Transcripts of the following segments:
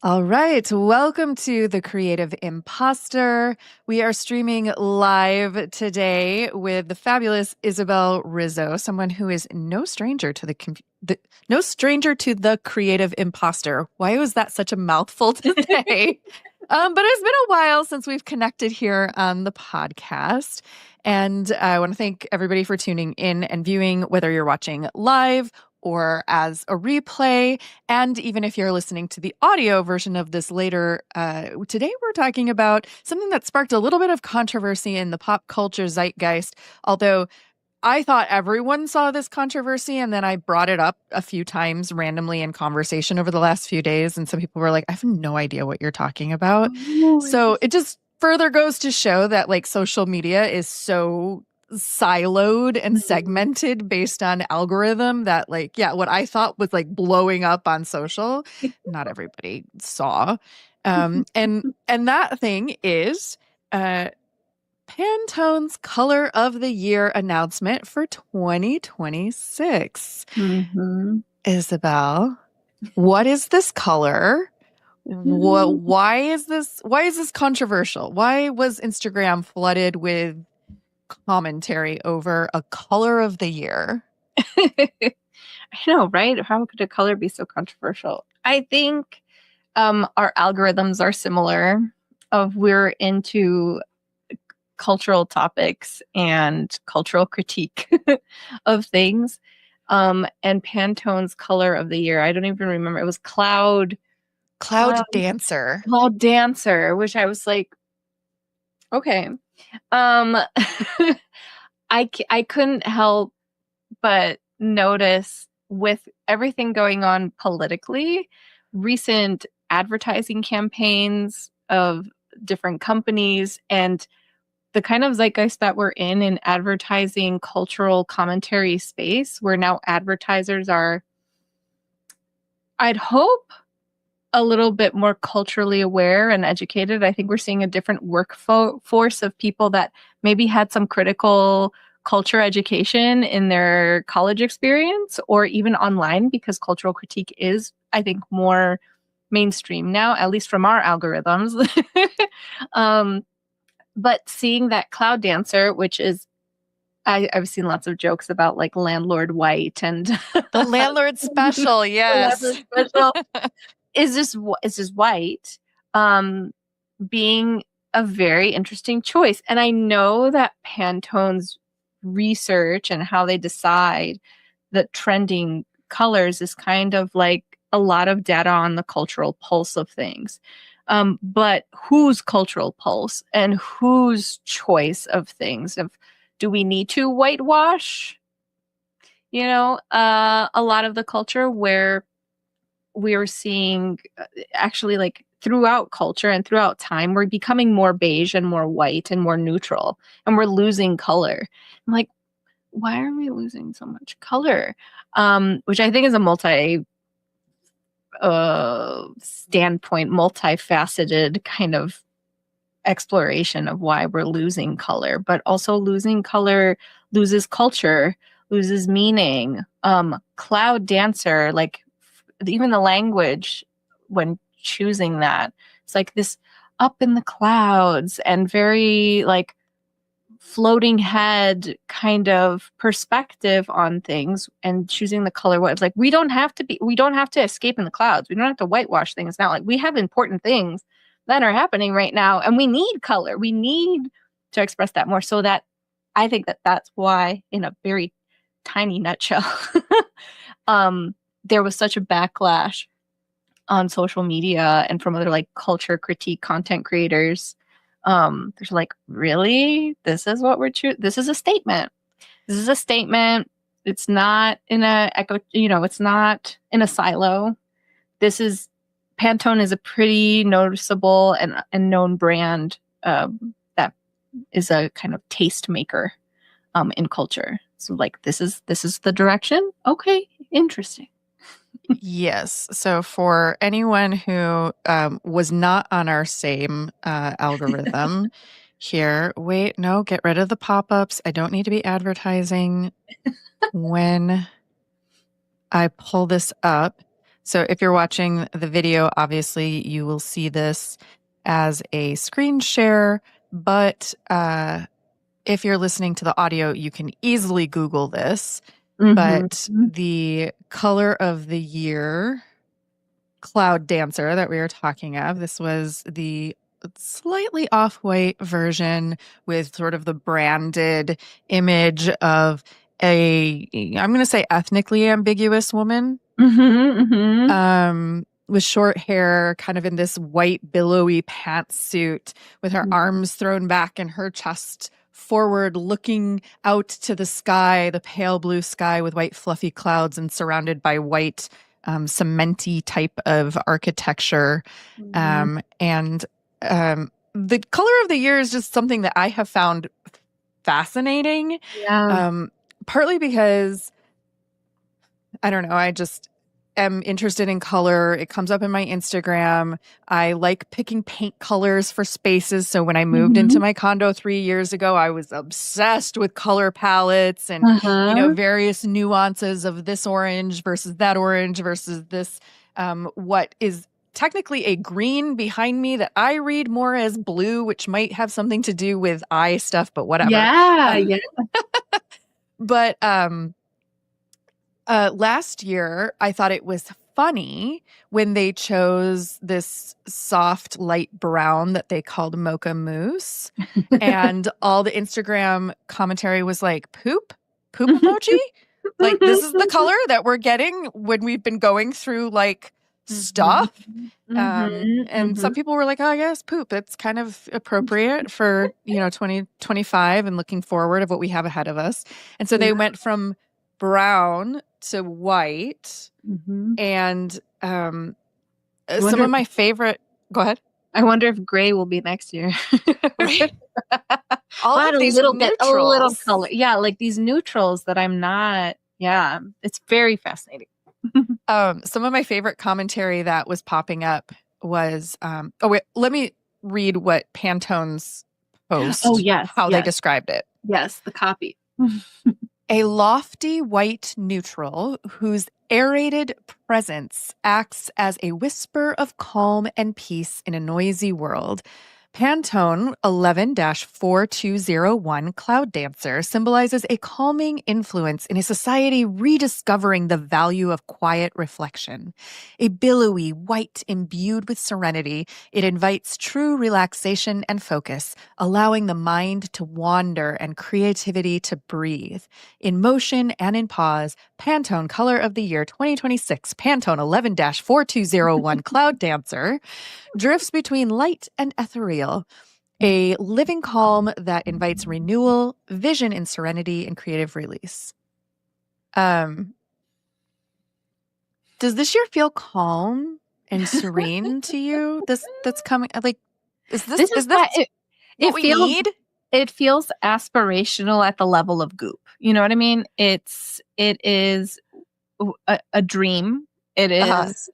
All right, welcome to The Creative Imposter. We are streaming live today with the fabulous Isabelle Rizo, someone who is no stranger to no stranger to the creative imposter. Why was that such a mouthful to say? But it's been a while since we've connected here on the podcast. And I want to thank everybody for tuning in and viewing, whether you're watching live or as a replay. And even if you're listening to the audio version of this later, today we're talking about something that sparked a little bit of controversy in the pop culture zeitgeist. Although I thought everyone saw this controversy, and then I brought it up a few times randomly in conversation over the last few days. And some people were like, I have no idea what you're talking about. Oh, So it just further goes to show that like social media is so siloed and segmented based on algorithm that like, yeah, what I thought was like blowing up on social, not everybody saw. And that thing is Pantone's Color of the Year announcement for 2026. Mm-hmm. Isabelle, what is this color? Why is this controversial? Why was Instagram flooded with commentary over a color of the year? I know, right? How could a color be so controversial? I think our algorithms are similar. We're into cultural topics and cultural critique of things. And Pantone's color of the year, I don't even remember. It was Cloud Dancer. Cloud Dancer, which I was like, okay. I couldn't help but notice with everything going on politically, recent advertising campaigns of different companies and the kind of zeitgeist that we're in advertising cultural commentary space, where now advertisers are, I'd hope, a little bit more culturally aware and educated. I think we're seeing a different workforce of people that maybe had some critical culture education in their college experience or even online, because cultural critique is, I think, more mainstream now, at least from our algorithms. But seeing that Cloud Dancer, which is, I've seen lots of jokes about like Landlord White and the Landlord Special, yes. The Landlord Special is just white, being a very interesting choice. And I know that Pantone's research and how they decide the trending colors is kind of like a lot of data on the cultural pulse of things. But whose cultural pulse and whose choice of things? Do we need to whitewash, a lot of the culture where we're seeing actually like throughout culture and throughout time, we're becoming more beige and more white and more neutral, and we're losing color. I'm like, why are we losing so much color? Which I think is a standpoint, multifaceted kind of exploration of why we're losing color, but also losing color loses culture, loses meaning. Cloud Dancer, like even the language when choosing that, it's like this up in the clouds and very like floating head kind of perspective on things, and choosing the color what it's like we don't have to escape in the clouds. We don't have to whitewash things now. Like, we have important things that are happening right now, and we need color. We need to express that more. So that I think that's why, in a very tiny nutshell, there was such a backlash on social media and from other like culture critique content creators. There's like, really? This is what we're this is a statement. This is a statement. It's not in it's not in a silo. Pantone is a pretty noticeable and known brand that is a kind of taste maker in culture. So like, this is the direction. Okay, interesting. Yes. So for anyone who was not on our same algorithm here, wait, no, get rid of the pop-ups. I don't need to be advertising when I pull this up. So if you're watching the video, obviously you will see this as a screen share, but if you're listening to the audio, you can easily Google this. But Mm-hmm. the color of the year cloud dancer that we were talking of, this was the slightly off-white version with sort of the branded image of I'm going to say ethnically ambiguous woman, with short hair, kind of in this white billowy pantsuit with her arms thrown back and her chest forward, looking out to the sky, the pale blue sky with white fluffy clouds and surrounded by white cementy type of architecture. And the color of the year is just something that I have found fascinating. Yeah. Partly because, I don't know, I just am interested in color. It comes up in my Instagram. I like picking paint colors for spaces. So when I moved into my condo 3 years ago, I was obsessed with color palettes and, various nuances of this orange versus that orange versus this, what is technically a green behind me that I read more as blue, which might have something to do with eye stuff, but whatever. Yeah. But last year, I thought it was funny when they chose this soft light brown that they called mocha mousse. And all the Instagram commentary was like, poop emoji? Like, this is the color that we're getting when we've been going through like stuff. And some people were like, oh, yes, poop. It's kind of appropriate for, 2025 and looking forward of what we have ahead of us. And so they went from brown to white. And some of my favorite, go ahead. I wonder if gray will be next year. Right. All of of these neutrals. a little color. Yeah, like these neutrals that I'm not. Yeah, it's very fascinating. Some of my favorite commentary that was popping up was, let me read what Pantone's post. Oh, yes. How they described it. Yes, the copy. A lofty white neutral whose aerated presence acts as a whisper of calm and peace in a noisy world. Pantone 11-4201 Cloud Dancer symbolizes a calming influence in a society rediscovering the value of quiet reflection. A billowy white imbued with serenity, it invites true relaxation and focus, allowing the mind to wander and creativity to breathe. In motion and in pause, Pantone Color of the Year 2026, Pantone 11-4201 Cloud Dancer drifts between light and ethereal, a living calm that invites renewal, vision in serenity, and creative release. Does this year feel calm and serene to you? That's coming, like, is this what we need? It feels aspirational at the level of goop. You know what I mean? It is a dream. It is.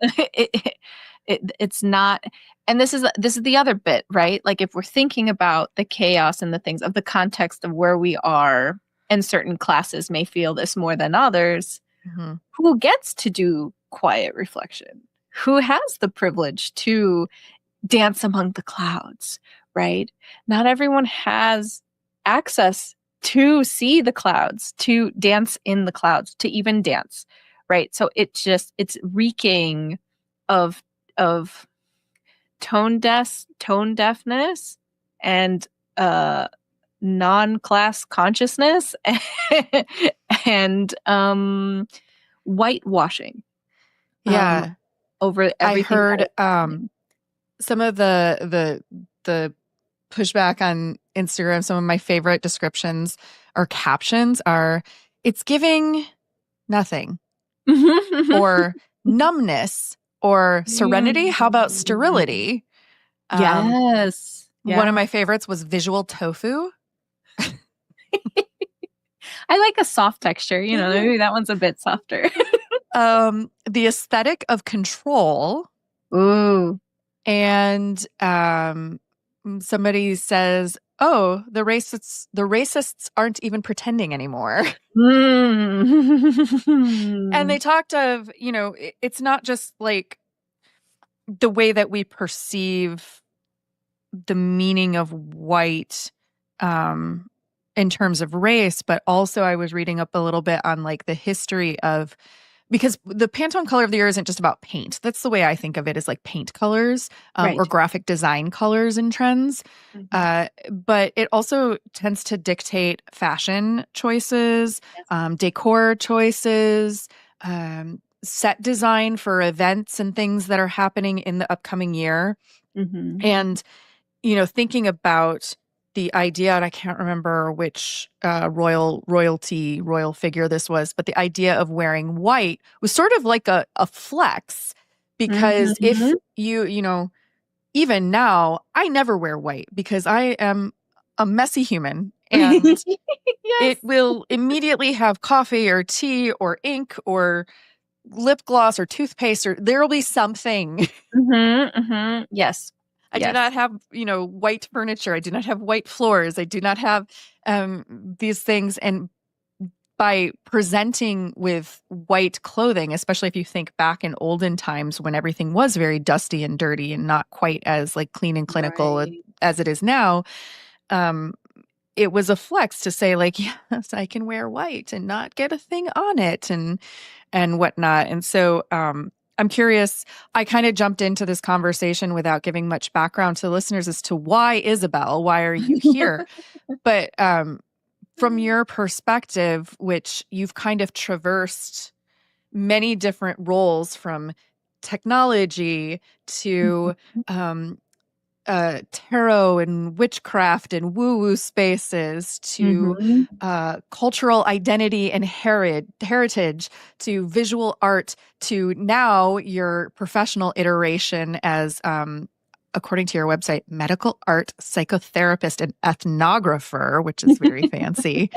It's not. And this is the other bit, right? Like if we're thinking about the chaos and the things of the context of where we are, and certain classes may feel this more than others, who gets to do quiet reflection? Who has the privilege to dance among the clouds, right? Not everyone has access to see the clouds, to dance in the clouds, to even dance, right? So it's reeking of tone deafness and non-class consciousness and whitewashing. Yeah. Over everything. I heard some of the pushback on Instagram. Some of my favorite descriptions or captions are, it's giving nothing or numbness or serenity. How about sterility? Yes. One of my favorites was visual tofu. I like a soft texture, maybe that one's a bit softer. The aesthetic of control. Ooh. And somebody says, oh, the racists aren't even pretending anymore. And they Mm. talked of, it's not just like the way that we perceive the meaning of white um in terms of race, but also I was reading up a little bit on like the history of, because the Pantone color of the year isn't just about paint. That's the way I think of it, is like paint colors, or Right. graphic design colors and trends. Mhm. But it also tends to dictate fashion choices, Yes. decor choices, set design for events and things that are happening in the upcoming year. Mhm. And thinking about the idea, and I can't remember which royal figure this was, but the idea of wearing white was sort of like a flex, because if Mhm. even now, I never wear white because I am a messy human, and it Yes. will immediately have coffee or tea or ink or lip gloss or toothpaste, or there will be something. Mhm. Mhm. Yes. I do Yes. not have, white furniture. I do not have white floors. I do not have these things. And by presenting with white clothing, especially if you think back in olden times when everything was very dusty and dirty and not quite as like clean and clinical Right. as it is now, um, it was a flex to say like, yes, I can wear white and not get a thing on it and whatnot. And so I'm curious. I kind of jumped into this conversation without giving much background to the listeners as to why Isabel, why are you here? But from your perspective, which you've kind of traversed many different roles, from technology to Mhm. um, tarot and witchcraft and woo woo spaces, to Mhm. cultural identity and heritage, to visual art, to now your professional iteration as, according to your website, medical art psychotherapist and ethnographer, which is very fancy.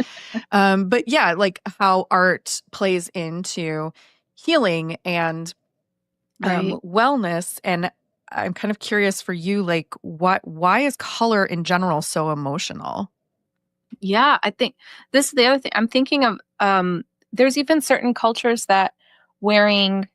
But yeah, like how art plays into healing and Right. wellness. And I'm kind of curious for you, like why is color in general so emotional? Yeah, I think this is the other thing. I'm thinking of there's even certain cultures that wearing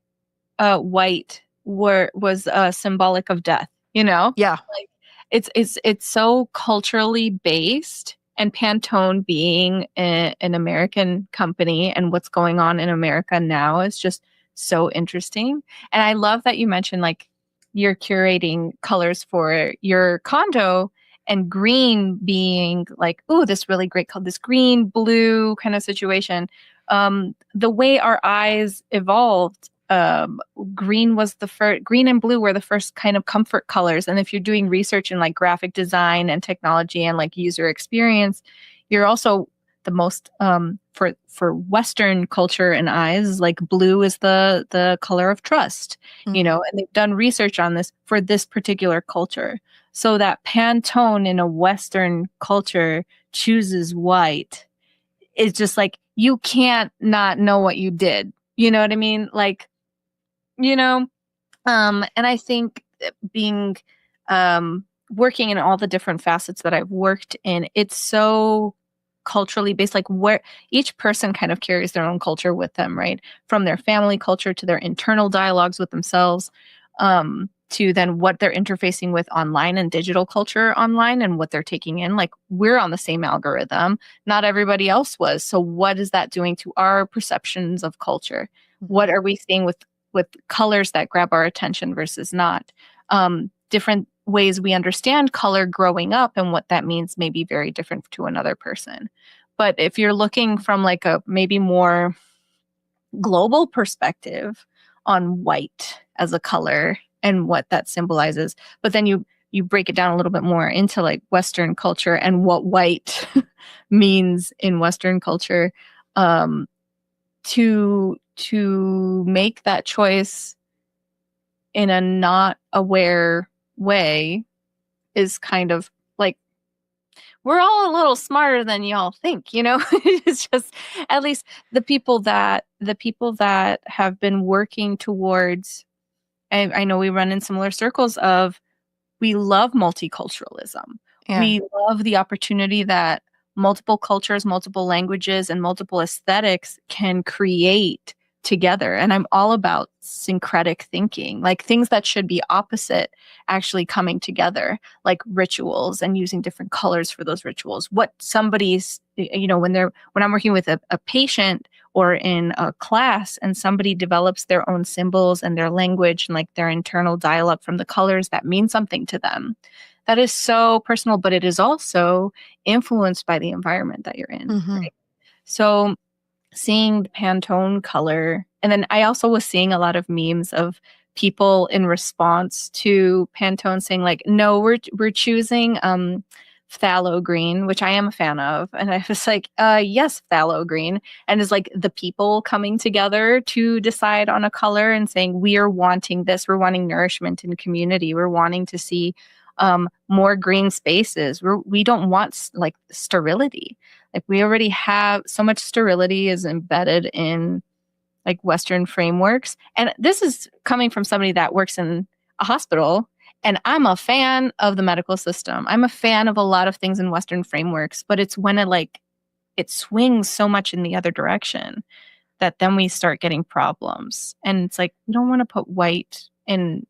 white was symbolic of death, you know? Yeah. Like it's so culturally based, and Pantone being an American company and what's going on in America now is just so interesting. And I love that you mentioned like you're curating colors for your condo, and green being like, oh, this really great color, this green blue kind of situation. The way our eyes evolved, green was the first, green and blue were the first kind of comfort colors. And if you're doing research in like graphic design and technology and like user experience, you're also the most for Western culture and eyes, like blue is the color of trust, you Mm. know, and they've done research on this for this particular culture. So that Pantone in a Western culture chooses white is just like you can't not know what you did. You know what I mean? Like, you know, and I think being working in all the different facets that I've worked in, it's so culturally based, like where each person kind of carries their own culture with them, right? From their family culture to their internal dialogues with themselves, to then what they're interfacing with online and digital culture online and what they're taking in. Like we're on the same algorithm, not everybody else was. So what is that doing to our perceptions of culture? What Mhm. are we seeing with colors that grab our attention versus not? Different ways we understand color growing up and what that means may be very different to another person. But if you're looking from like a maybe more global perspective on white as a color and what that symbolizes, but then you break it down a little bit more into like Western culture and what white means in Western culture, um, to make that choice in a not aware way is kind of like we're all a little smarter than y'all think, you know? It's just at least the people that have been working towards, I know we run in similar circles of we love multiculturalism. Yeah. We love the opportunity that multiple cultures, multiple languages, and multiple aesthetics can create together. And I'm all about syncretic thinking, like things that should be opposite actually coming together, like rituals and using different colors for those rituals. What somebody's, when I'm working with a patient or in a class and somebody develops their own symbols and their language and like their internal dial-up from the colors that mean something to them, that is so personal, but it is also influenced by the environment that you're in, Hmm. right? So seeing the Pantone color, and then I also was seeing a lot of memes of people in response to Pantone saying like, no, we're choosing phthalo green, which I am a fan of. And I was like, yes, phthalo green. And it's like the people coming together to decide on a color and saying, we are wanting this, we're wanting nourishment and community, we're wanting to see more green spaces. We don't want like sterility. Like we already have so much sterility is embedded in like Western frameworks. And this is coming from somebody that works in a hospital. And I'm a fan of the medical system. I'm a fan of a lot of things in Western frameworks, but it's when it swings so much in the other direction that then we start getting problems. And it's like, we don't want to put white in,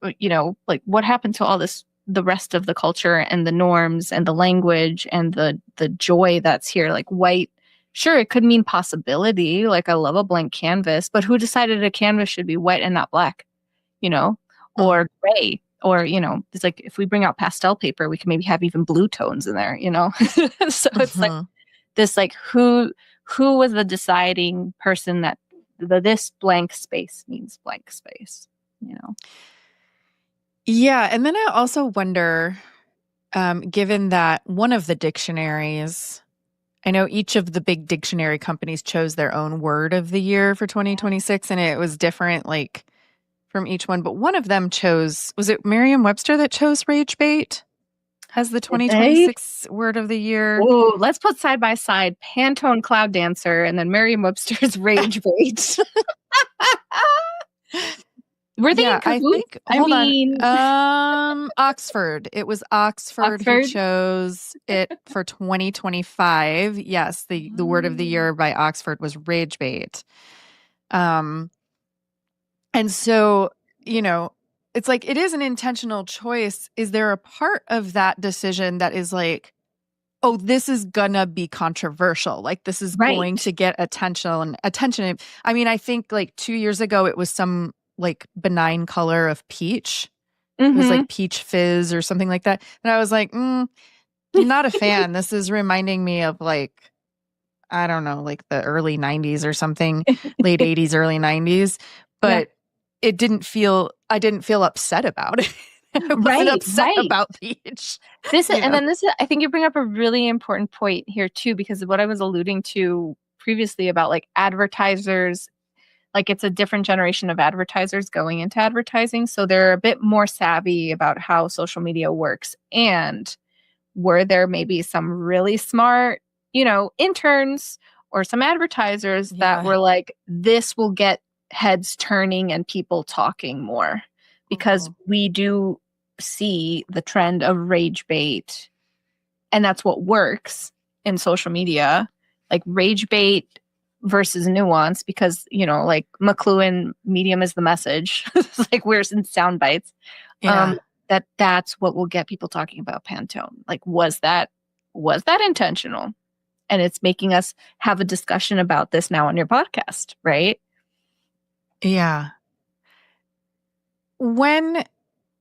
like what happened to all this, the rest of the culture and the norms and the language and the joy that's here. Like white, sure, it could mean possibility. Like I love a blank canvas, but who decided a canvas should be white and not black, you know, Hmm. or gray? Or, it's like if we bring out pastel paper, we can maybe have even blue tones in there, So it's like Hmm. this, like who was the deciding person that this blank space means blank space, you know? Yeah. And then I also wonder, given that one of the dictionaries, I know each of the big dictionary companies chose their own word of the year for 2026, and it was different, like from each one. But one of them chose, was it Merriam-Webster that chose rage bait as the Did they? 2026 word of the year? Oh, let's put side by side Pantone Cloud Dancer and then Merriam-Webster's Rage Bait. Were they in Yeah, I cahoots? think, I hold on. mean, Oxford. It was Oxford who Oxford. chose it for 2025. Yes, the word of the year by Oxford was rage bait. Um, and so, you know, it's like it is an intentional choice. Is there a part of that decision that is like, oh, this is gonna be controversial. Like this is going Right. to get attention. I mean, I think like 2 years ago it was some like benign color of peach. It was Mm-hmm. like peach fizz or something like that. And I was like, not a fan. This is reminding me of like, I don't know, like the early 90s or something, late 80s, early 90s. Yeah. But I didn't feel upset about it. I wasn't Right, upset right. about peach, This is, you and know? then this is, I think you bring up a really important point here too, because of what I was alluding to previously about like advertisers, like it's a different generation of advertisers going into advertising. So they're a bit more savvy about how social media works. And were there maybe some really smart, interns or some advertisers that Yeah. were like, this will get heads turning and people talking more because Mhm. we do see the trend of rage bait, and that's what works in social media, like rage bait versus nuance, because like McLuhan medium is the message. It's like we're in sound bites. Yeah. That's what will get people talking about Pantone. Like, was that intentional? And it's making us have a discussion about this now on your podcast, right? Yeah. When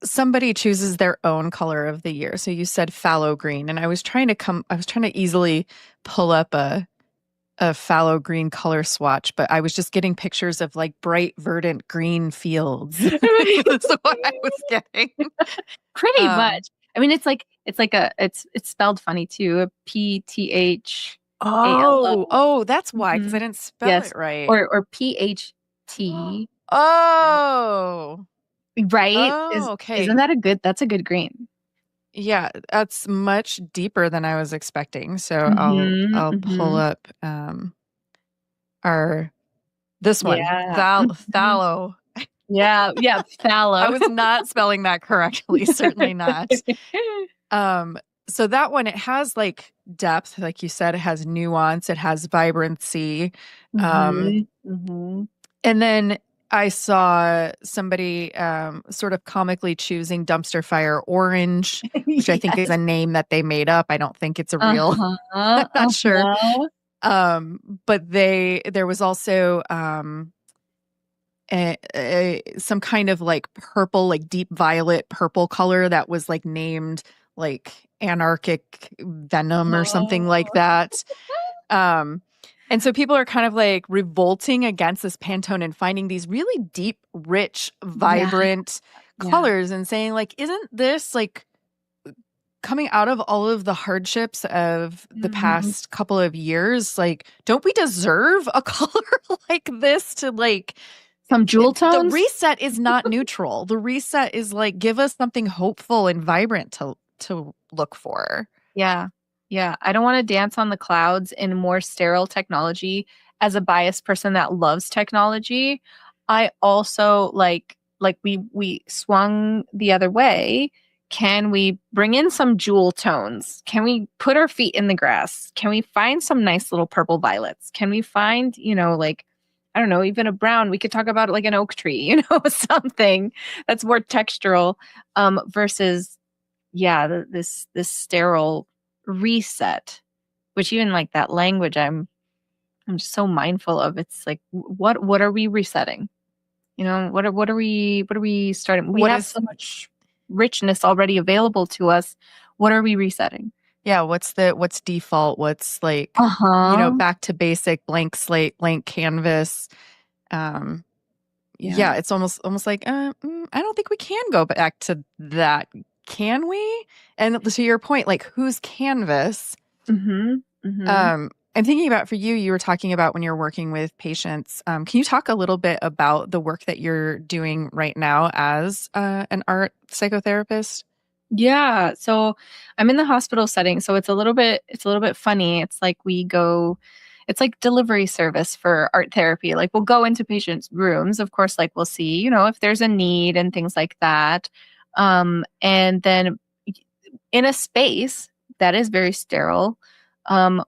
somebody chooses their own color of the year, so you said fallow green, and I was trying to easily pull up a fallow green color swatch, but I was just getting pictures of like bright verdant green fields. That's what I was getting. Pretty Um, much. I mean, it's spelled funny too. PTHALO. that's why, because Hmm. I didn't spell Yes. it right. Or PHT. Oh, Right? oh, Isn't okay. that that's a good green. Yeah, that's much deeper than I was expecting. So Hmm. I'll pull Hmm. up our this one. Yeah. Hmm. Thallow. Yeah. Yeah. I Fallow. was not spelling that correctly, certainly not. Um, so that one, it has like depth, like you said, it has nuance, it has vibrancy. Um, Mm-hmm. Mm-hmm. and then I saw somebody sort of comically choosing dumpster fire orange, which I think is Yes. a name that they made up. I don't think it's a real, Uh-huh. I'm not sure. Uh-huh. But there was also some kind of like purple, like deep violet purple color that was like named like anarchic venom or something like Oh, that. Um, and so people are kind of like revolting against this Pantone and finding these really deep, rich, yeah. vibrant Yeah. colors and saying like, isn't this like coming out of all of the hardships of the Mhm. past couple of years? Like, don't we deserve a color like this to like Some jewel the tones? reset is not neutral. The reset is like give us something hopeful and vibrant to look for. Yeah. Yeah. I don't want to dance on the clouds in more sterile technology. As a biased person that loves technology, I also like we swung the other way. Can we bring in some jewel tones? Can we put our feet in the grass? Can we find some nice little purple violets? Can we find, like I don't know, even a brown? We could talk about it like an oak tree, something that's more textural versus yeah, this sterile reset, which even like that language I'm just so mindful of. It's like what are we resetting? What are we starting? We What have is so much richness already available to us. What are we resetting? Yeah, what's default? What's like, Uh-huh. back to basic, blank slate, blank canvas. Um, yeah, Yeah. it's almost like I don't think we can go back to that. Can we? And to your point, like whose canvas? Mhm. Mhm. I'm thinking about for you, you were talking about when you're working with patients. Can you talk a little bit about the work that you're doing right now as an art psychotherapist? Yeah. So I'm in the hospital setting, so it's a little bit funny. It's like delivery service for art therapy. Like we'll go into patients' rooms, of course, like we'll see, if there's a need and things like that. And then in a space that is very sterile,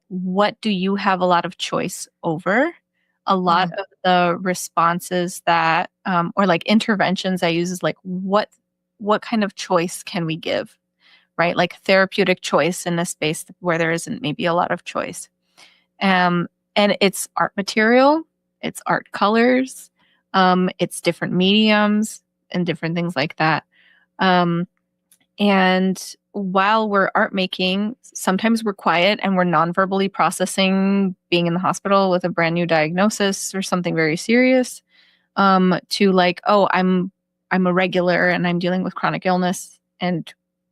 what do you have a lot of choice over? A lot Mm, of the responses that or like interventions I use is like what kind of choice can we give, right? Like therapeutic choice in a space where there isn't maybe a lot of choice. Um, and it's art material, it's art colors, it's different mediums and different things like that. Um, and while we're art making, sometimes we're quiet and we're non-verbally processing being in the hospital with a brand new diagnosis or something very serious. To like, oh, I'm a regular and I'm dealing with chronic illness. And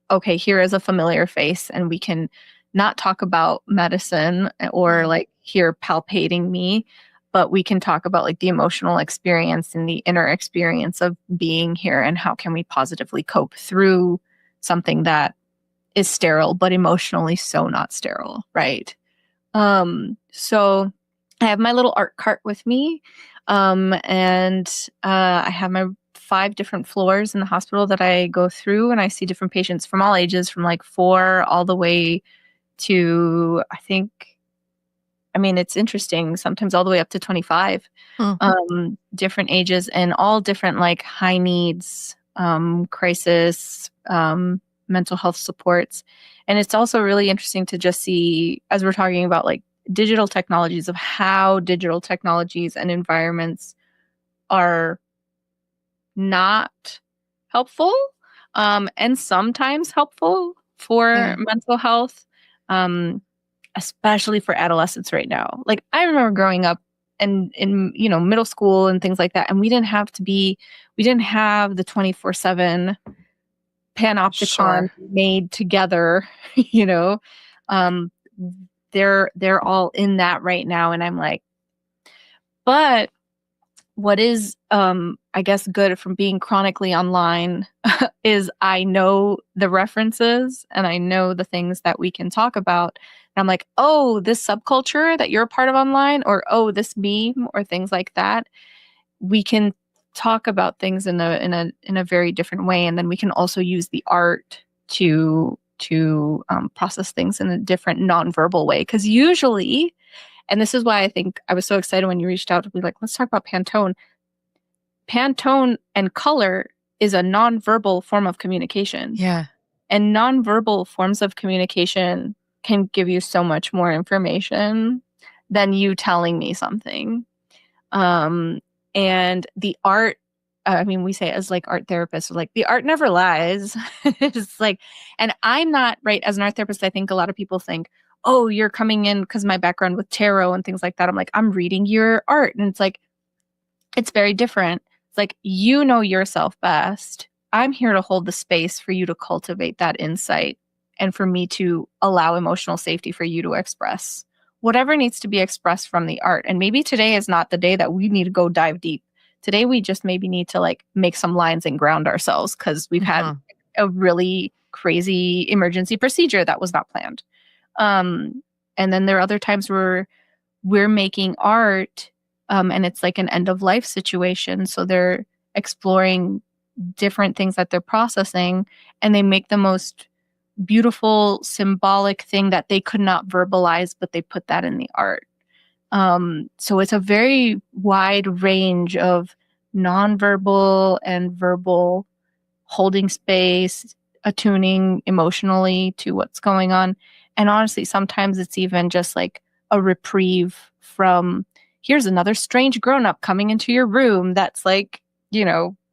okay, here is a familiar face, and we can not talk about medicine or mm, like here palpating me, but we can talk about like the emotional experience and the inner experience of being here and how can we positively cope through something that is sterile but emotionally so not sterile, right? So I have my little art cart with me. And I have my 5 different floors in the hospital that I go through, and I see different patients from all ages, from like 4 all the way to, I mean, it's interesting, sometimes all the way up to 25, mm. different ages and all different like high needs, crisis, mental health supports. And it's also really interesting to just see, as we're talking about like digital technologies, of how digital technologies and environments are not helpful, and sometimes helpful for Yeah, mental health, um, especially for adolescents right now. Like I remember growing up and in middle school and things like that, and we didn't have the 24/7 panopticon sure. made together. you know, um, they're all in that right now, and I'm like, but what is I guess good from being chronically online is I know the references and I know the things that we can talk about. And I'm like, oh, this subculture that you're a part of online, or oh, this meme or things like that. We can talk about things in a very different way. And then we can also use the art to process things in a different nonverbal way. Because usually, and this is why I think I was so excited when you reached out to be like, let's talk about Pantone. Pantone and color is a nonverbal form of communication. Yeah. And nonverbal forms of communication can give you so much more information than you telling me something. And the art, I mean, we say it as like art therapists, like the art never lies. It's like, and I'm not right as an art therapist. I think a lot of people think, oh, you're coming in because my background with tarot and things like that. I'm like, I'm reading your art. And it's like, it's very different. It's like, you know yourself best. I'm here to hold the space for you to cultivate that insight and for me to allow emotional safety for you to express whatever needs to be expressed from the art. And maybe today is not the day that we need to go dive deep. Today, we just maybe need to like make some lines and ground ourselves because we've had a really crazy emergency procedure that was not planned. And then there are other times where we're making art and it's like an end of life situation. So they're exploring different things that they're processing and they make the most beautiful symbolic thing that they could not verbalize, but they put that in the art. So it's a very wide range of nonverbal and verbal holding space, attuning emotionally to what's going on. And honestly, sometimes it's even just like a reprieve from here's another strange grown-up coming into your room that's like,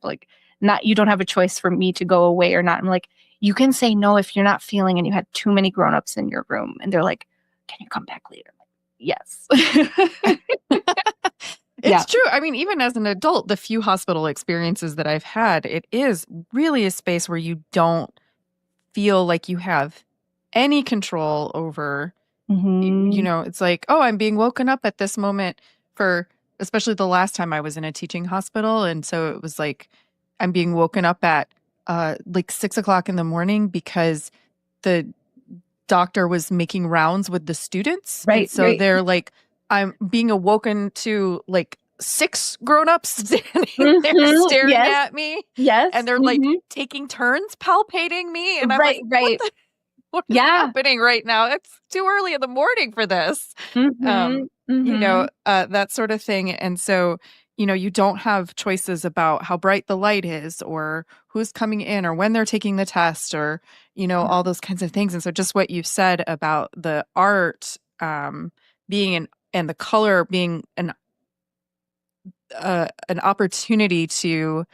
like not you don't have a choice for me to go away or not. I'm like, you can say no if you're not feeling and you had too many grown-ups in your room. And they're like, can you come back later? Like, yes. It's true. I mean, even as an adult, the few hospital experiences that I've had, it is really a space where you don't feel like you have any control over, it's like, oh, I'm being woken up at this moment especially the last time I was in a teaching hospital. And so it was like, I'm being woken up at like 6 o'clock in the morning because the doctor was making rounds with the students. Right. And so they're like, I'm being awoken to like 6 grown-ups standing there staring at me. Yes. And they're like taking turns palpating me. And I'm right. What is happening right now? It's too early in the morning for this. That sort of thing. And so, you don't have choices about how bright the light is or who's coming in or when they're taking the test or, all those kinds of things. And so just what you said about the art being and the color being an opportunity to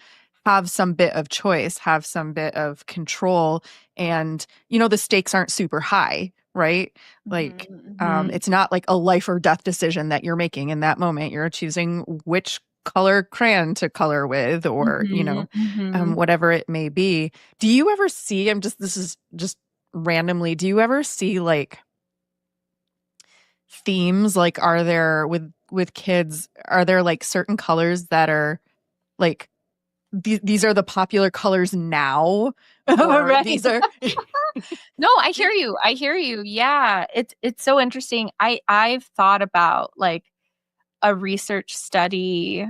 have some bit of choice, have some bit of control. And, the stakes aren't super high, right? Like, it's not like a life or death decision that you're making in that moment. You're choosing which color crayon to color with or, whatever it may be. Do you ever see, this is just randomly, do you ever see like themes? Like, are there with kids, are there like certain colors that are like, these are the popular colors now. Right. These are No, I hear you. Yeah. It's so interesting. I've thought about like a research study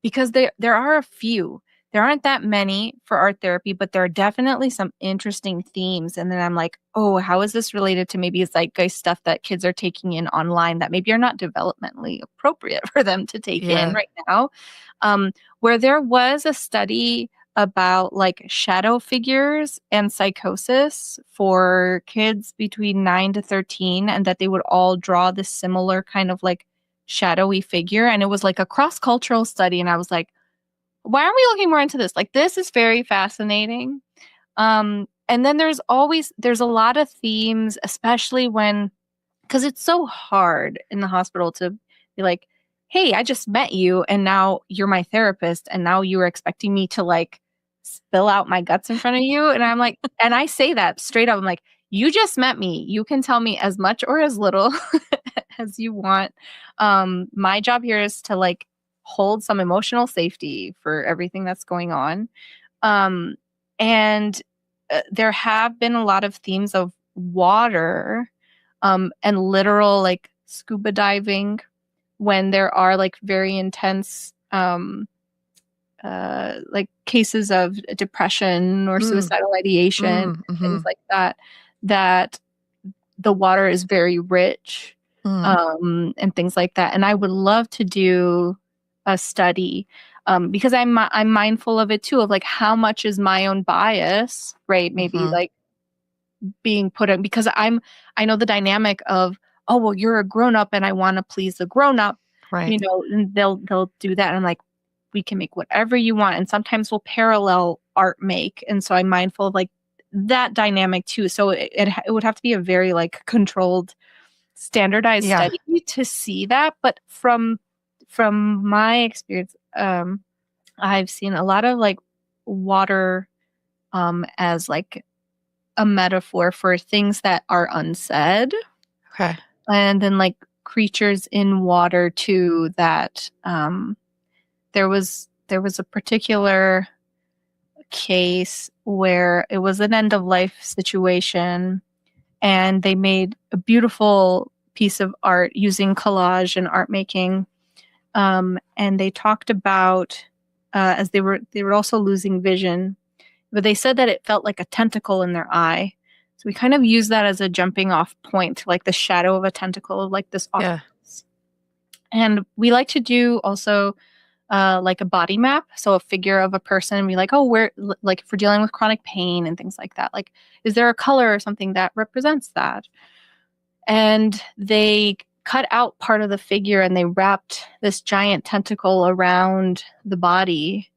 because there are a few. There aren't that many for art therapy, but there are definitely some interesting themes. And then I'm like, oh, how is this related to maybe zeitgeist stuff that kids are taking in online that maybe are not developmentally appropriate for them to take in right now? Where there was a study about like shadow figures and psychosis for kids between 9 to 13, and that they would all draw this similar kind of like shadowy figure. And it was like a cross-cultural study. And I was like, why aren't we looking more into this? Like, this is very fascinating. And then there's a lot of themes, especially because it's so hard in the hospital to be like, hey, I just met you and now you're my therapist and now you're expecting me to like spill out my guts in front of you. And I'm like, and I say that straight up. I'm like, you just met me. You can tell me as much or as little as you want. My job here is to like hold some emotional safety for everything that's going on. And there have been a lot of themes of water and literal like scuba diving when there are like very intense like cases of depression or Mm, suicidal ideation, things mhm, like that, that the water is very rich, mm, and things like that. And I would love to do a study, because I'm mindful of it too, of like how much is my own bias, right? Maybe mhm. like being put in, because I know the dynamic of, oh well, you're a grown up and I want to please the grown up, Right. and they'll do that, and I'm like, we can make whatever you want, and sometimes we'll parallel art make, and so I'm mindful of like that dynamic too. So it would have to be a very like controlled, standardized Yeah. study to see that. But from my experience, I've seen a lot of like water, as like a metaphor for things that are unsaid, Okay. and then like creatures in water too, that there was a particular case where it was an end of life situation, and they made a beautiful piece of art using collage and art making, and they talked about, as they were also losing vision, but they said that it felt like a tentacle in their eye. So we kind of use that as a jumping off point, like the shadow of a tentacle, of like this Yeah. octopus. And we like to do also, like a body map, so a figure of a person. We like, oh, where, like if we're dealing with chronic pain and things like that, like is there a color or something that represents that? And they cut out part of the figure and they wrapped this giant tentacle around the body,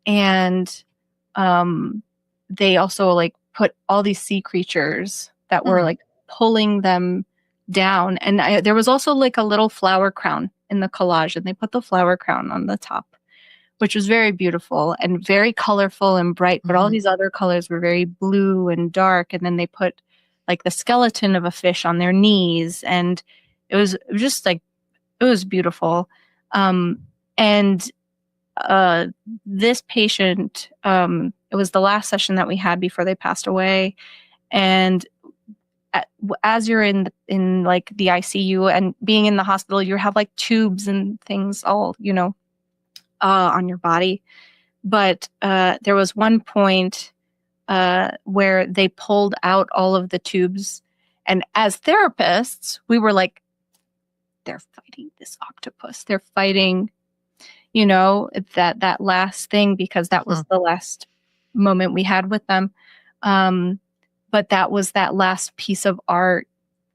and um, they also like put all these sea creatures that were Hmm. like pulling them down. And there was also like a little flower crown in the collage, and they put the flower crown on the top, which was very beautiful and very colorful and bright. But all Hmm. these other colors were very blue and dark. And then they put like the skeleton of a fish on their knees, and it was just like, it was beautiful. Um, and uh, this patient, it was the last session that we had before they passed away, and as you're in like the ICU and being in the hospital, you have like tubes and things all, on your body. But there was one point where they pulled out all of the tubes, and as therapists, we were like, they're fighting this octopus. They're fighting, that last thing, because that was the last moment we had with them. Um, but that was that last piece of art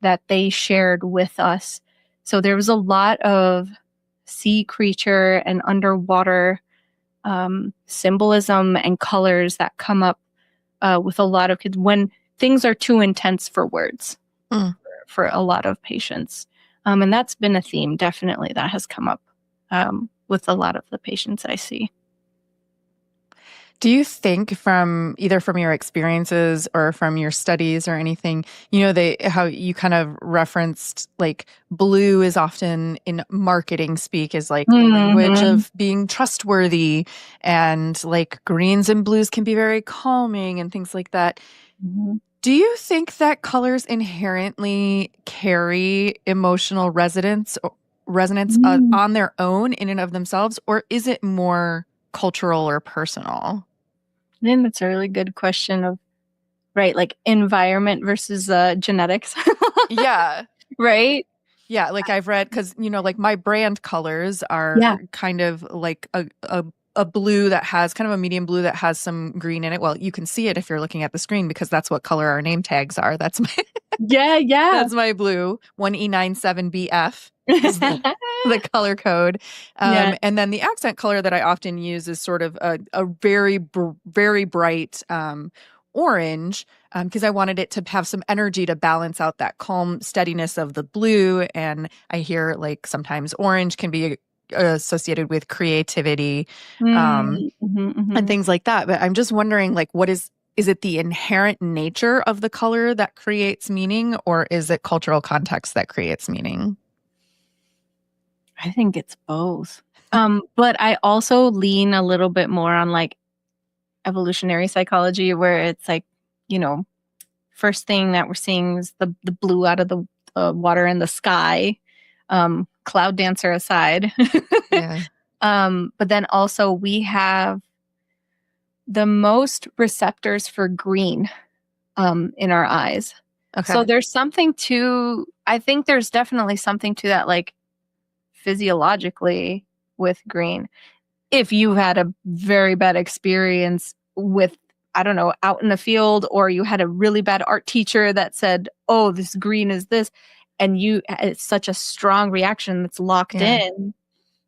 that they shared with us. So there was a lot of sea creature and underwater, symbolism and colors that come up, with a lot of kids when things are too intense for words, Mm. for a lot of patients. And that's been a theme, definitely, that has come up, with a lot of the patients I see. Do you think from either from your experiences or from your studies or anything, how you kind of referenced like blue is often in marketing speak is like the language Mhm. of being trustworthy, and like greens and blues can be very calming and things like that. Mhm. Do you think that colors inherently carry emotional resonance Mm. on their own in and of themselves, or is it more cultural or personal? I think that's a really good question of, right, like environment versus genetics, Yeah. right? Yeah, like I've read because like my brand colors Yeah. are kind of like a blue that has kind of a medium blue that has some green in it. Well, you can see it if you're looking at the screen because that's what color our name tags are. That's my Yeah, yeah. that's my blue 1E97BF is the color code. Yeah. And then the accent color that I often use is sort of a very very bright orange, because I wanted it to have some energy to balance out that calm steadiness of the blue. And I hear like sometimes orange can be associated with creativity, um, Mm, mhm, and mhm. things like that. But I'm just wondering, like, is it the inherent nature of the color that creates meaning, or is it cultural context that creates meaning? I think it's both. But I also lean a little bit more on like evolutionary psychology, where it's like, you know, first thing that we're seeing is the blue out of the water and the sky, cloud dancer aside. Yeah. But then also we have the most receptors for green in our eyes. So Okay. I think there's definitely something to that, like physiologically with green. If you had a very bad experience with, I don't know, out in the field, or you had a really bad art teacher that said, oh, this green is this, and it's such a strong reaction that's locked Yeah. in,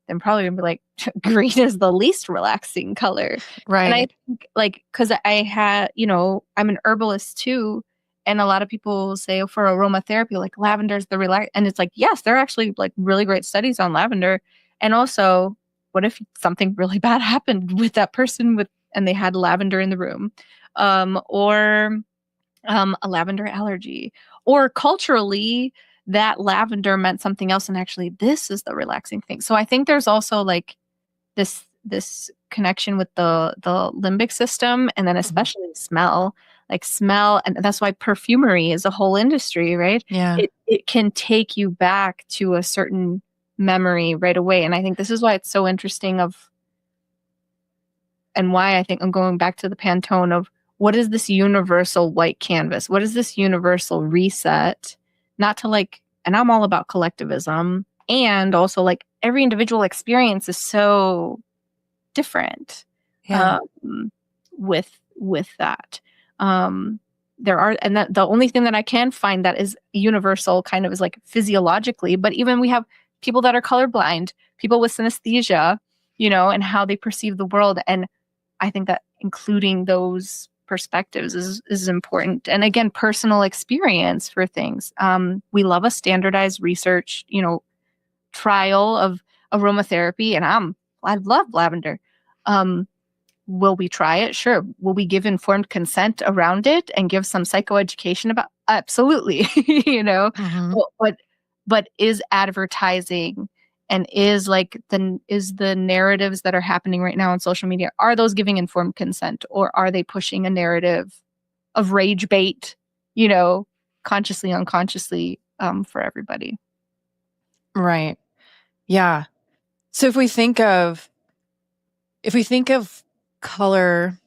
then probably gonna be like, green is the least relaxing color. And I Right. think, like, because I had, I'm an herbalist too. And a lot of people say, oh, for aromatherapy, like lavender is the relax. And it's like, yes, there are actually like really great studies on lavender. And also, what if something really bad happened with that person and they had lavender in the room, or a lavender allergy, or culturally that lavender meant something else, and actually this is the relaxing thing. So I think there's also like this connection with the limbic system, and then Mhm. especially smell, and that's why perfumery is a whole industry, right? Yeah. It can take you back to a certain memory right away, and I think this is why it's so interesting and why I think I'm going back to the Pantone of what is this universal white canvas? What is this universal reset? Not to like, and I'm all about collectivism, and also like every individual experience is so different Yeah. um, with that. There are, and that the only thing that I can find that is universal kind of is like physiologically, but even we have people that are colorblind, people with synesthesia, and how they perceive the world. And I think that including those perspectives is important. And again, personal experience for things. We love a standardized research, trial of aromatherapy, and I love lavender. Um, will we try it? Sure. Will we give informed consent around it and give some psychoeducation about? Absolutely. Hmm. But is advertising and is the narratives that are happening right now on social media, are those giving informed consent, or are they pushing a narrative of rage bait, you know, consciously, unconsciously, for everybody? Right. Yeah. So if we think of color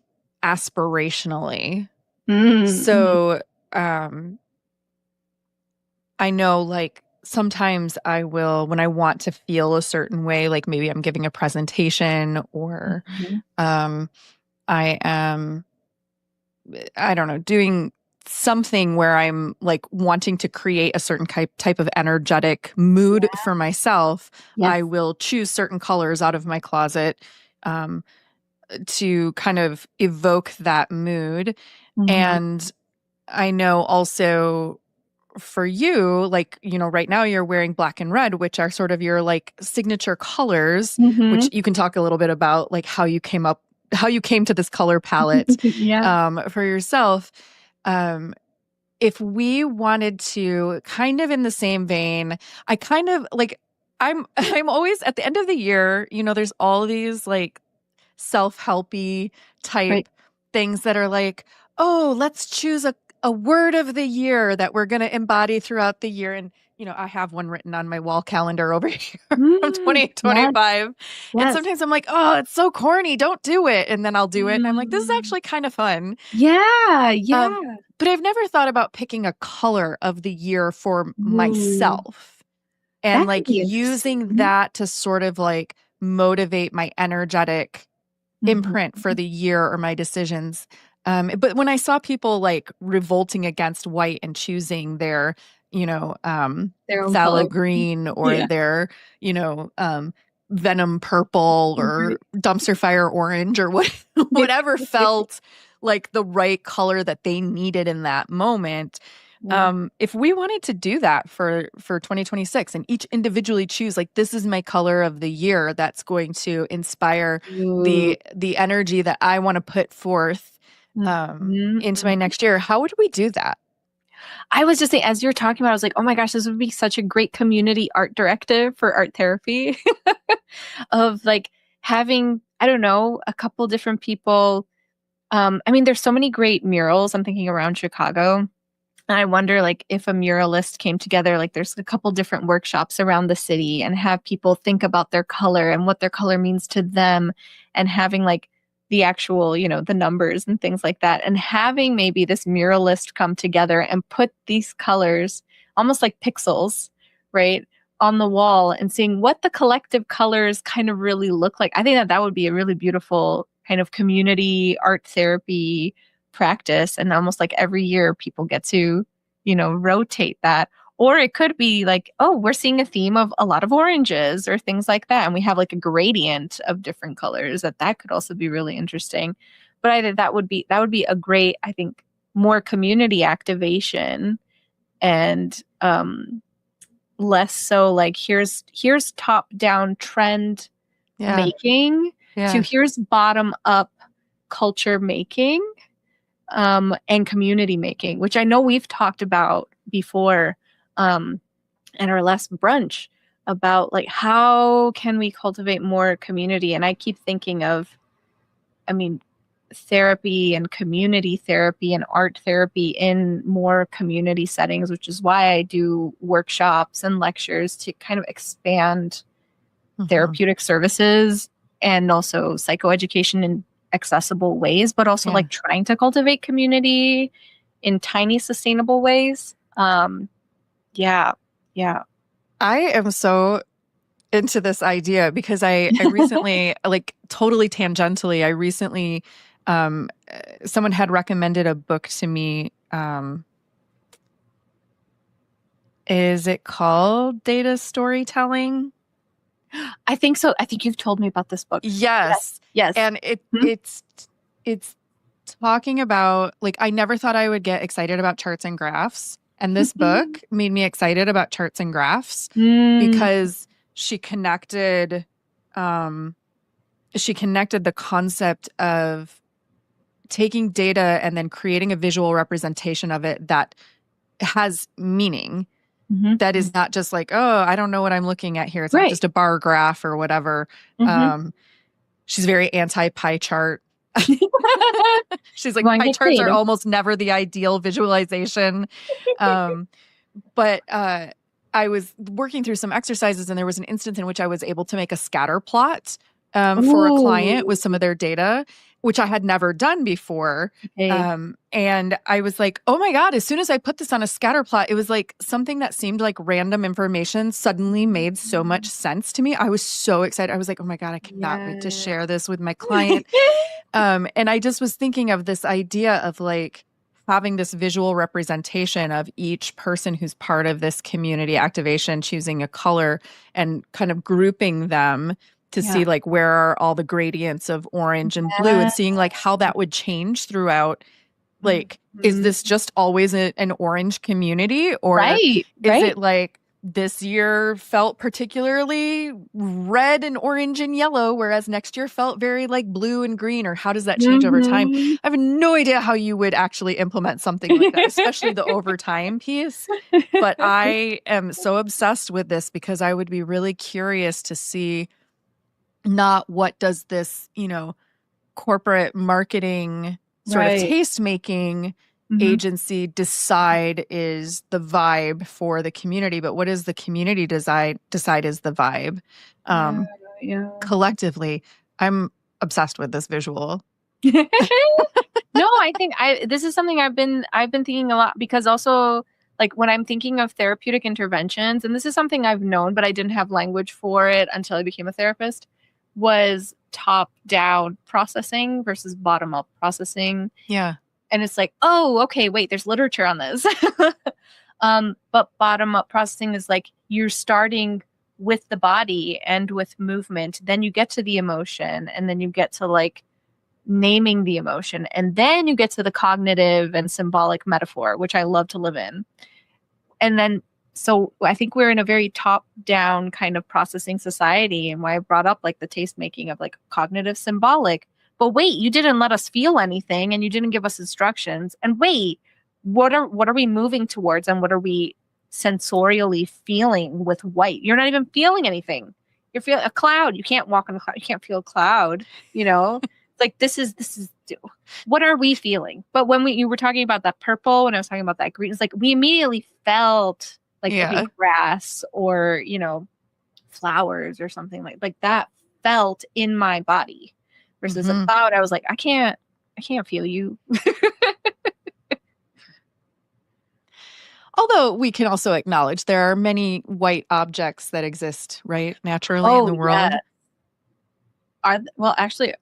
aspirationally, Mm-hmm. so um I know like sometimes I will when I want to feel a certain way, like maybe I'm giving a presentation or um I am I don't know, doing something where I'm like wanting to create a certain type of energetic mood Yeah. for myself, Yes. I will choose certain colors out of my closet um, to kind of evoke that mood. Mhm. And I know also for you, like, right now you're wearing black and red, which are sort of your like signature colors, which Mhm. you can talk a little bit about, like how you came to this color palette Yeah. for yourself. Um, if we wanted to kind of in the same vein, I kind of like, I'm always at the end of the year, there's all these like self-helpy Right. type things that are like, oh, let's choose a word of the year that we're going to embody throughout the year. And, I have one written on my wall calendar over here from Yes. 2025. And Yes. sometimes I'm like, oh, it's so corny. Don't do it. And then I'll do it. And I'm like, this is Mm. actually kind of fun. Yeah. Um, Yeah. but I've never thought about picking a color of the year for Ooh, myself and that could like be using interesting. that to sort of like motivate my energetic Mhm. imprint for the year or my decisions. But when I saw people like revolting against white and choosing their, Their own phthalo color. green or Yeah. their, venom purple Right. or dumpster fire orange or whatever felt like the right color that they needed in that moment. Yeah. If we wanted to do that for 2026 and each individually choose like this is my color of the year that's going to inspire Ooh. the energy that I want to put forth Mhm. into my Mhm. next year, how would we do that? I was just saying, as you're talking about, I was like, oh my gosh, this would be such a great community art directive for art therapy of like having, I don't know, a couple different people. I mean, there's so many great murals. I'm thinking around Chicago. And I wonder, like, if a muralist came together, like, there's a couple different workshops around the city and have people think about their color and what their color means to them, and having like the actual, the numbers and things like that. And having maybe this muralist come together and put these colors almost like pixels, right, on the wall and seeing what the collective colors kind of really look like. I think that that would be a really beautiful kind of community art therapy practice. And almost like every year people get to, rotate that. Or it could be like, oh, we're seeing a theme of a lot of oranges or things like that. And we have like a gradient of different colors that could also be really interesting. But I think that would be a great, I think, more community activation and less so like here's top down trend Yeah. making to Yeah. here's bottom up culture making and community making, which I know we've talked about before in our last brunch about like how can we cultivate more community. And I keep thinking of, I mean, therapy and community therapy and art therapy in more community settings, which is why I do workshops and lectures to kind of expand Mhm. therapeutic services and also psychoeducation in accessible ways, but also Yeah. like trying to cultivate community in tiny, sustainable ways. Yeah, yeah. I am so into this idea because I recently, like totally tangentially, I recently, someone had recommended a book to me. Is it called Data Storytelling? I think so. I think you've told me about this book. Yes, Yes. yes. And Hmm. it's talking about, like, I never thought I would get excited about charts and graphs. And this book made me excited about charts and graphs Mm, because she connected um she connected the concept of taking data and then creating a visual representation of it that has meaning, mhm. that is not just like, oh, I don't know what I'm looking at here. It's not Right. just a bar graph or whatever. Hmm. Um, she's very anti pie chart. She's like, Come on, pie get charts are creative. almost never the ideal visualization. Um, but I was working through some exercises, and there was an instance in which I was able to make a scatter plot for a client with some Ooh. of their data, which I had never done before. Okay. And I was like, oh my God, as soon as I put this on a scatter plot, it was like something that seemed like random information suddenly made so much sense to me. I was so excited. I was like, oh my God, I cannot wait to Yeah. share this with my client. And I just was thinking of this idea of like having this visual representation of each person who's part of this community activation, choosing a color and kind of grouping them to Yeah. see like where are all the gradients of orange and blue, Yeah. and seeing like how that would change throughout. Like, is Mhm. this just always an orange community, or Right, is right. it like this year felt particularly red and orange and yellow, whereas next year felt very like blue and green? Or how does that change over time? Mhm. I have no idea how you would actually implement something like that, especially the overtime piece. But I am so obsessed with this because I would be really curious to see not what does this, corporate marketing sort of Right. taste making Mhm. agency decide is the vibe for the community, but what does the community decide is the vibe Yeah, um yeah. collectively. I'm obsessed with this visual. No, I think this is something I've been thinking a lot because also like when I'm thinking of therapeutic interventions, and this is something I've known, but I didn't have language for it until I became a therapist, was top down processing versus bottom up processing. Yeah. And it's like, oh, okay, wait, there's literature on this. But bottom up processing is like you're starting with the body and with movement, then you get to the emotion, and then you get to like naming the emotion, and then you get to the cognitive and symbolic metaphor, which I love to live in. And then, so I think we're in a very top down kind of processing society, and why I brought up like the taste making of like cognitive symbolic. But wait, you didn't let us feel anything, and you didn't give us instructions. And wait, what are we moving towards, and what are we sensorially feeling with white? You're not even feeling anything. You're feeling a cloud. You can't walk on a cloud. You can't feel a cloud. It's like this is what are we feeling? But when you were talking about that purple, when I was talking about that green, it's like we immediately felt like, okay, Yeah. grass or, flowers or something like that felt in my body, versus a Hmm. cloud. I was like, I can't feel you. Although we can also acknowledge there are many white objects that exist, right, naturally in Oh the yeah. world. Well, actually,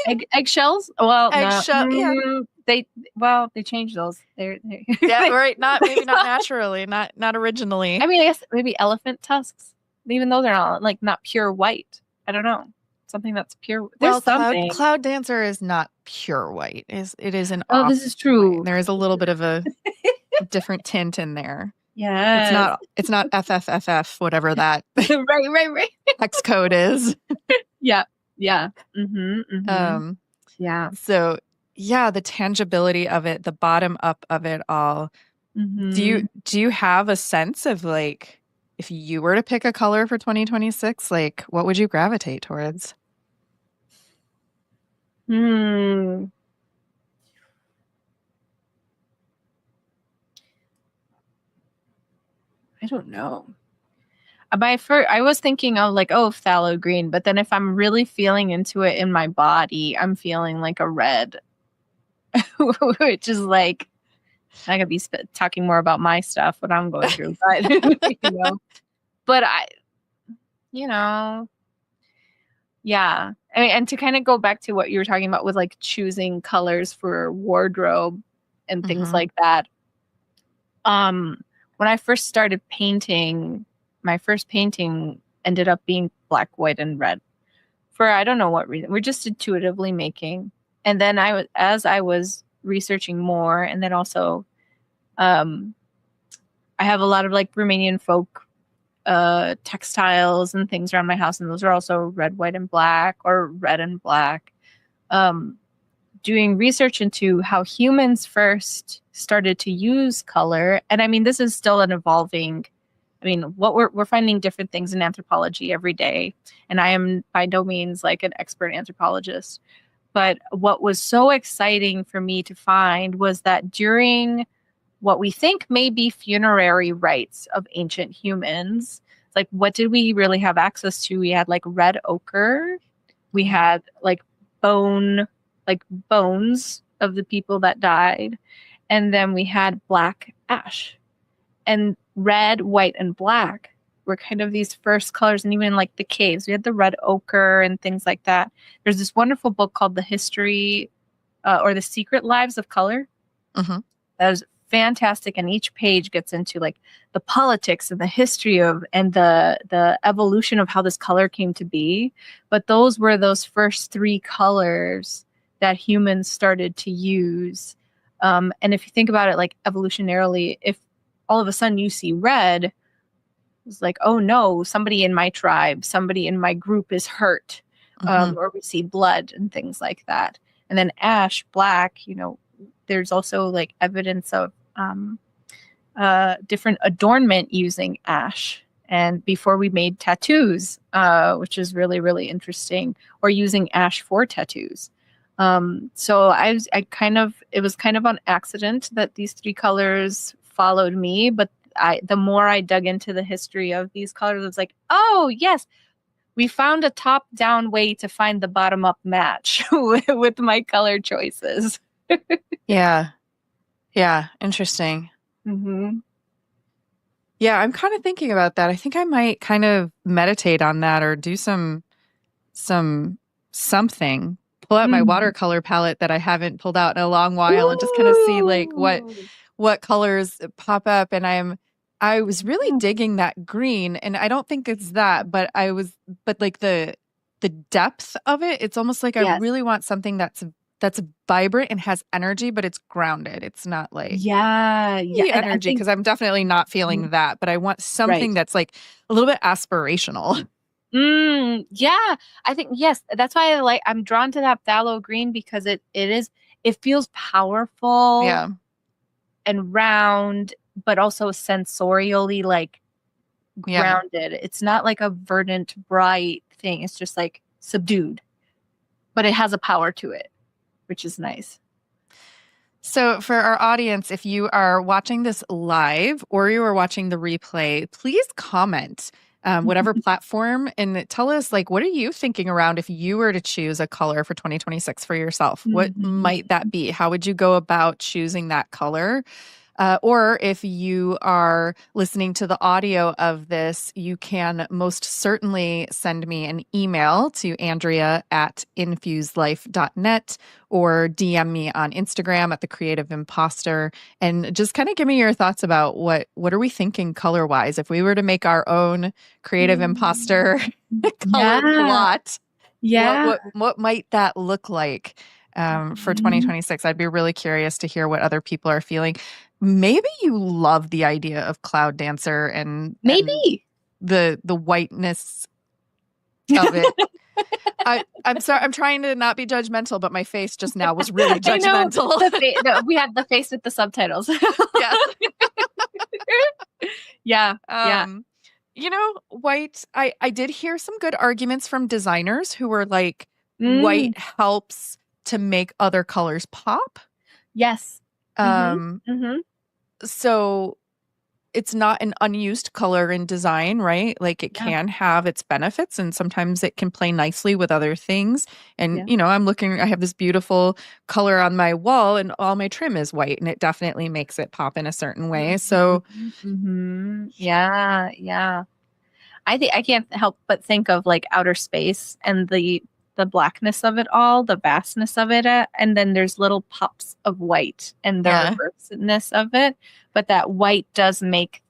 Yeah, eggshells? Well, no. eggshell. Yeah, They changed those. They're yeah, they, right. Not maybe not naturally, not I originally. mean, I guess maybe elephant tusks. Even though they're not like not pure white. I don't know. Something that's pure. There's Well, something. Cloud Dancer is not pure white. It is an Oh, off this is white. true. There is a little bit of a different tint in there. Yes. It's not FFFF, whatever that Right, right, right. hex code is. Yeah. Yeah. Mm-hmm. Mm-hmm. Um, Yeah. so yeah, the tangibility of it, the bottom up of it all. Mm-hmm. Do you have a sense of like if you were to pick a color for 2026, like what would you gravitate towards? Hmm. I don't know. I was thinking of like, oh, phthalo green, but then if I'm really feeling into it in my body, I'm feeling like a red, which is like I could be talking more about my stuff, what I'm going through, but but you know, yeah. I mean, and to kind of go back to what you were talking about with like choosing colors for wardrobe and things Hmm. like that. When I first started painting, my first painting ended up being black, white, and red for I don't know what reason. We're just intuitively making. And then as I was researching more, and then also, um, I have a lot of like Romanian folk textiles and things around my house, and those are also red, white, and black, or red and black. Um, Doing research into how humans first started to use color, and I mean, this is still an evolving. I mean, what we're finding different things in anthropology every day, and I am by no means like an expert anthropologist. But what was so exciting for me to find was that during what we think may be funerary rites of ancient humans. It's like, what did we really have access to? We had like red ochre, we had like bone, like bones of the people that died, and then we had black ash. And red, white, and black were kind of these first colors. And even like the caves, we had the red ochre and things like that. There's this wonderful book called The History or The Secret Lives of Color Hmm. that was fantastic, and each page gets into like the politics and the history of and the evolution of how this color came to be. But those were those first three colors that humans started to use. And if you think about it like evolutionarily, if all of a sudden you see red, it's like, oh no, somebody in my tribe, somebody in my group is hurt, Hmm. or we see blood and things like that. And then ash, black, there's also like evidence of different adornment using ash. And before we made tattoos, which is really, really interesting, or using ash for tattoos. So it was kind of on accident that these three colors followed me, but the more I dug into the history of these colors, it's like, oh yes, we found a top-down way to find the bottom-up match with my color choices. Yeah. Yeah. Interesting. Mm-hmm. Yeah, I'm kind of thinking about that. I think I might kind of meditate on that or do some something. Pull out my Mm. watercolor palette that I haven't pulled out in a long while and just kind of see like Ooh. what colors pop up. And I was really digging that green, and I don't think it's that, but like the depth of it, it's almost like I Yes. really want something that's vibrant and has energy, but it's grounded. It's not like Yeah, yeah. And I energy think because I'm definitely not Mhm. feeling that, but I want something Right. that's like a little bit aspirational. Yeah. I think yes, that's why I'm drawn to that phthalo green because it feels powerful Yeah. and round, but also sensorially like Yeah. grounded. It's not like a verdant, bright thing. It's just like subdued, but it has a power to it, which is nice. So, for our audience, if you are watching this live or you are watching the replay, please comment whatever platform, and tell us, like, what are you thinking around if you were to choose a color for 2026 for yourself? What Mhm. might that be? How would you go about choosing that color? Or if you are listening to the audio of this, you can most certainly send me an email to Andrea@infusedlife.net or DM me on Instagram at The Creative Imposter, and just kind of give me your thoughts about what are we thinking color wise if we were to make our own Creative Imposter color Yeah. plot. What Yeah. what what might that look like for Mhm. 2026? I'd be really curious to hear what other people are feeling. Maybe you love the idea of Cloud Dancer and Maybe. the whiteness of it. I'm sorry, I'm trying to not be judgmental, but my face just now was really I know judgmental. we had the face with the subtitles. Yes. Yeah. Yeah. Um, white, I did hear some good arguments from designers who were like, Mm. white helps to make other colors pop. Yes. Mhm. Um, Mhm. so it's not an unused color in design, right? Like it Yeah. can have its benefits and sometimes it can play nicely with other things. And, Yeah. I have this beautiful color on my wall and all my trim is white and it definitely makes it pop in a certain way. So, Mhm. Mhm. Yeah. Yeah. I think I can't help but think of like outer space and the blackness of it all, the vastness of it, and then there's little pops of white and the yeah. reverseness of it. But that white does make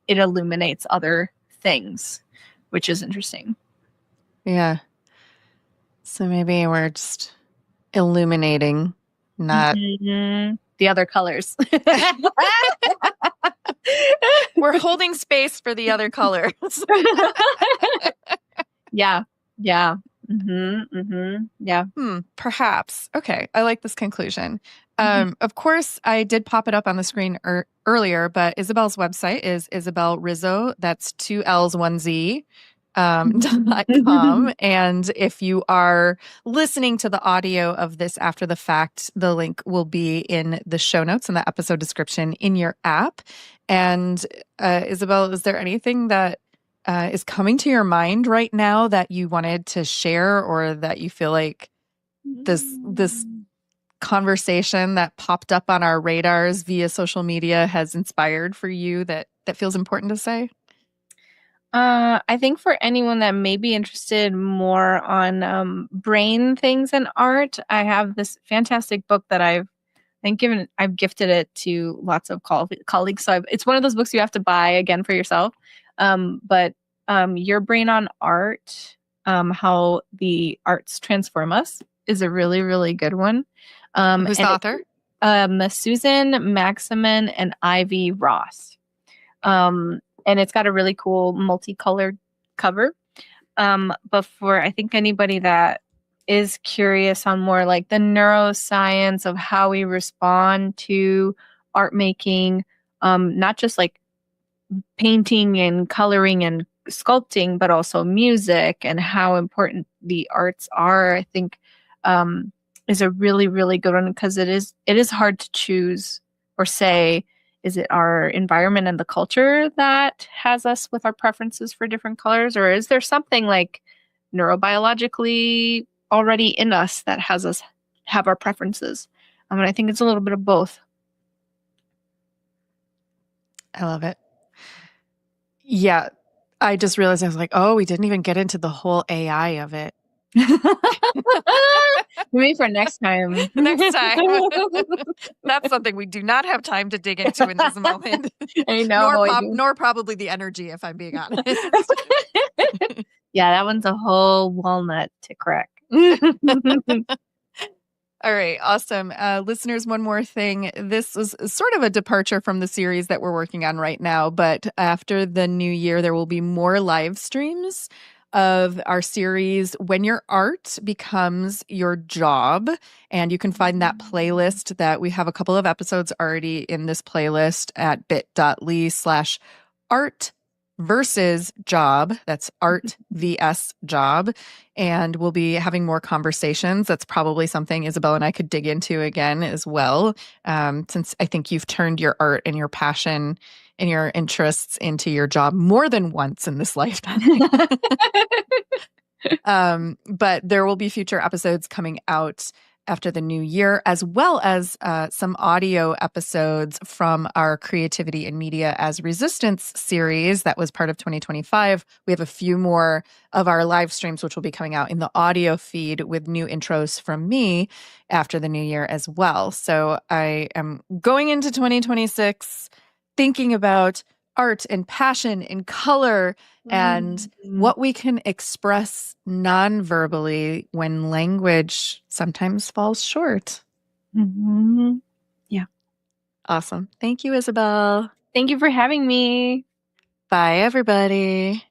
it illuminates other things, which is interesting. Yeah. So maybe we're just illuminating, not The other colors. we're holding space for the other colors. Yeah. Yeah. Yeah. Perhaps. Okay. I like this conclusion. Mhm. Of course, I did pop it up on the screen earlier, but Isabelle's website is Isabelle Rizo. That's two L's, one Z. .com. And if you are listening to the audio of this after the fact, the link will be in the show notes and the episode description in your app. And Isabelle, is there anything that is coming to your mind right now that you wanted to share or that you feel like this conversation that popped up on our radars via social media has inspired for you that feels important to say? I think for anyone that may be interested more on brain things and art, I have this fantastic book that I've gifted it to lots of colleagues. So it's one of those books you have to buy again for yourself. But Your Brain on Art, How the Arts Transform Us, is a really, really good one. Who's the And author? Susan Maximin and Ivy Ross. And it's got a really cool multicolored cover. But for I think anybody that is curious on more like the neuroscience of how we respond to art making, not just like painting and coloring and sculpting, but also music and how important the arts are, I think is a really, really good one because it is hard to choose or say, is it our environment and the culture that has us with our preferences for different colors, or is there something like neurobiologically already in us that has us have our preferences? And I think it's a little bit of both. I love it. Yeah. I just realized I was like, oh, we didn't even get into the whole AI of it. Maybe for next time. Next time. That's something we do not have time to dig into in this moment. I know. Nor probably the energy, if I'm being honest. Yeah, that one's a whole walnut to crack. All right, awesome. Listeners, one more thing. This was sort of a departure from the series that we're working on right now, but after the new year, there will be more live streams of our series, When Your Art Becomes Your Job. And you can find that playlist that we have a couple of episodes already in this playlist at bit.ly/art versus job. That's art vs job. And we'll be having more conversations. That's probably something Isabelle and I could dig into again as well, since I think you've turned your art and your passion and your interests into your job more than once in this lifetime. But there will be future episodes coming out after the new year, as well as some audio episodes from our Creativity and Media as Resistance series that was part of 2025. We have a few more of our live streams, which will be coming out in the audio feed with new intros from me after the new year as well. So I am going into 2026 thinking about art and passion and color and what we can express non-verbally when language sometimes falls short. Yeah. Awesome. Thank you, Isabelle. Thank you for having me. Bye, everybody.